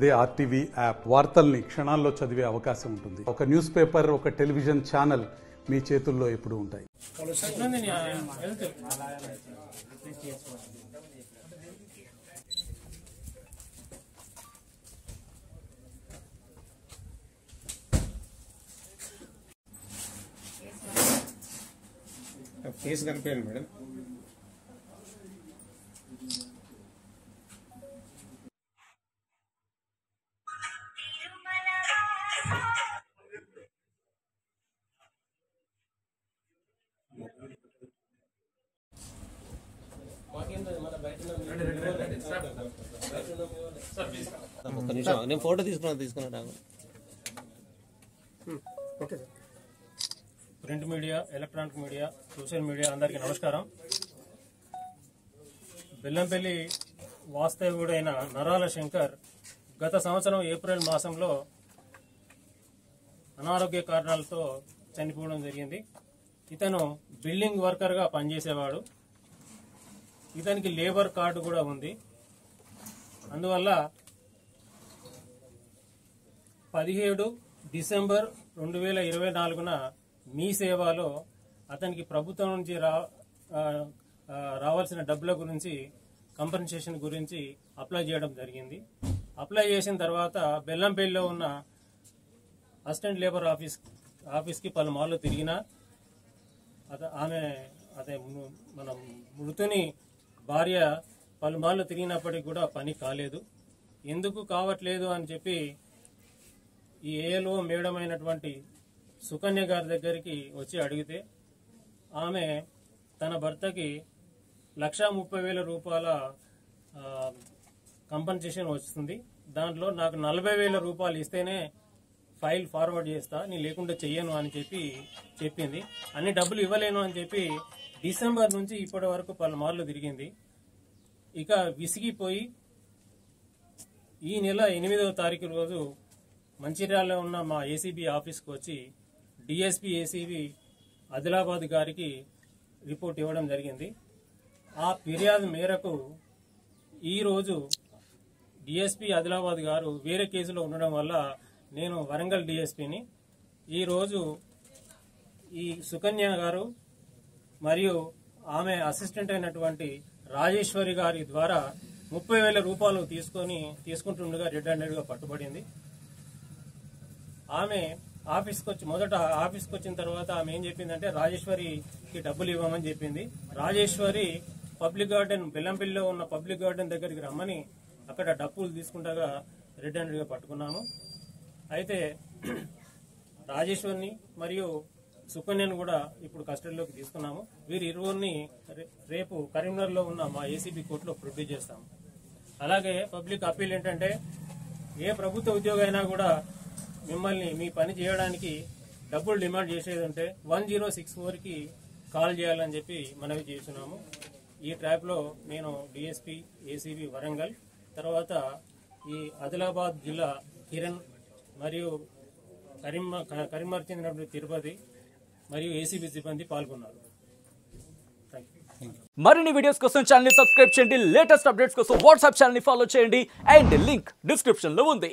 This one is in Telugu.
అదే ఆర్టీవీ యాప్ వార్తల్ని క్షణాల్లో చదివే అవకాశం ఉంటుంది. ఒక న్యూస్ పేపర్, ఒక టెలివిజన్ ఛానల్ మీ చేతుల్లో ఎప్పుడూ ఉంటాయి. ఫేస్ కనిపించండి మేడం. ఒక్క నిమిషం నేను ఫోటో తీసుకున్నా print media, electronic media, social media అందరికీ నమస్కారం. బెల్లంపల్లి వాస్తవ్యుడైన నరాల శంకర్ గత సంవత్సరం ఏప్రిల్ మాసంలో అనారోగ్య కారణాలతో చనిపోవడం జరిగింది. ఇతను బిల్డింగ్ వర్కర్గా పనిచేసేవాడు. ఇతనికి లేబర్ కార్డు కూడా ఉంది. అందువల్ల 17 డిసెంబర్ 2024న మీ సేవలో అతనికి ప్రభుత్వం నుంచి రావాల్సిన డబ్బుల గురించి, కంపెన్సేషన్ గురించి అప్లై చేయడం జరిగింది. అప్లై చేసిన తర్వాత బెల్లంపల్లిలో ఉన్న అసిస్టెంట్ లేబర్ ఆఫీస్కి పలుమార్లు తిరిగినా మన మృతుని భార్య పలుమార్లు తిరిగినప్పటికీ కూడా పని కాలేదు. ఎందుకు కావట్లేదు అని చెప్పి ఈ ఏఎల్ఓ మేడం అయినటువంటి సుకన్య గారి దగ్గరికి వచ్చి అడిగితే ఆమె తన భర్తకి 1,30,000 రూపాయల కంపెన్సేషన్ వస్తుంది, దాంట్లో నాకు 40,000 రూపాయలు ఇస్తేనే ఫైల్ ఫార్వర్డ్ చేస్తా, నేను లేకుండా చెయ్యను అని చెప్పింది. అన్ని డబ్బులు ఇవ్వలేను అని చెప్పి డిసెంబర్ నుంచి ఇప్పటి వరకు పలుమార్లు తిరిగింది. ఇక విసిగిపోయి ఈ నెల 8వ తారీఖు రోజు మంచిర్యాలలో ఉన్న మా ఏసీబీ ఆఫీస్కి వచ్చి డిఎస్పీ ఏసీబీ ఆదిలాబాద్ గారికి రిపోర్ట్ ఇవ్వడం జరిగింది. ఆ ఫిర్యాదు మేరకు ఈరోజు డిఎస్పీ ఆదిలాబాద్ గారు వేరే కేసులో ఉండడం వల్ల నేను వరంగల్ డిఎస్పీని ఈరోజు ఈ సుకన్య గారు మరియు ఆమె అసిస్టెంట్ అయినటువంటి రాజేశ్వరి గారి ద్వారా 30,000 రూపాయలు తీసుకుంటుండగా రెడ్ హ్యాండెడ్గా పట్టుబడింది. ఆమె మొదట ఆఫీస్కి వచ్చిన తర్వాత ఆమె ఏం చెప్పిందంటే రాజేశ్వరికి డబ్బులు ఇవ్వమని చెప్పింది. రాజేశ్వరి పబ్లిక్ గార్డెన్, బెల్లంపల్లిలో ఉన్న పబ్లిక్ గార్డెన్ దగ్గరికి రమ్మని అక్కడ డబ్బులు తీసుకుంటాగా రెడ్ హ్యాండెడ్గా పట్టుకున్నాము. అయితే రాజేశ్వరిని మరియు సుకన్యను కూడా ఇప్పుడు కస్టడీలోకి తీసుకున్నాము. వీరి ఇరువురిని రేపు కరీంనగర్లో ఉన్న మా ఏసీబీ కోర్టులో ప్రొడ్యూస్ చేస్తాము. అలాగే పబ్లిక్ అప్పీల్ ఏంటంటే ఏ ప్రభుత్వ ఉద్యోగి అయినా కూడా మిమ్మల్ని మీ పని చేయడానికి డబ్బులు డిమాండ్ చేసేది ఉంటే 1064కి కాల్ చేయాలని చెప్పి మనవి చేస్తున్నాము. ఈ ట్రాప్లో నేను డిఎస్పీ ఏసీబీ వరంగల్, తర్వాత ఈ ఆదిలాబాద్ జిల్లా కిరణ్ మరియు కరీంనగర్ చెందినటువంటి తిరుపతి మరియు ఏసీబీ సిబ్బంది పాల్గొన్నారు. మరిన్ని వీడియోస్ కోసం ఛానల్ ని సబ్స్క్రైబ్ చేయండి. లేటెస్ట్ అప్డేట్స్ కోసం వాట్సాప్ ఛానల్ ని ఫాలో చేయండి. అండ్ లింక్ డిస్క్రిప్షన్ లో ఉంది.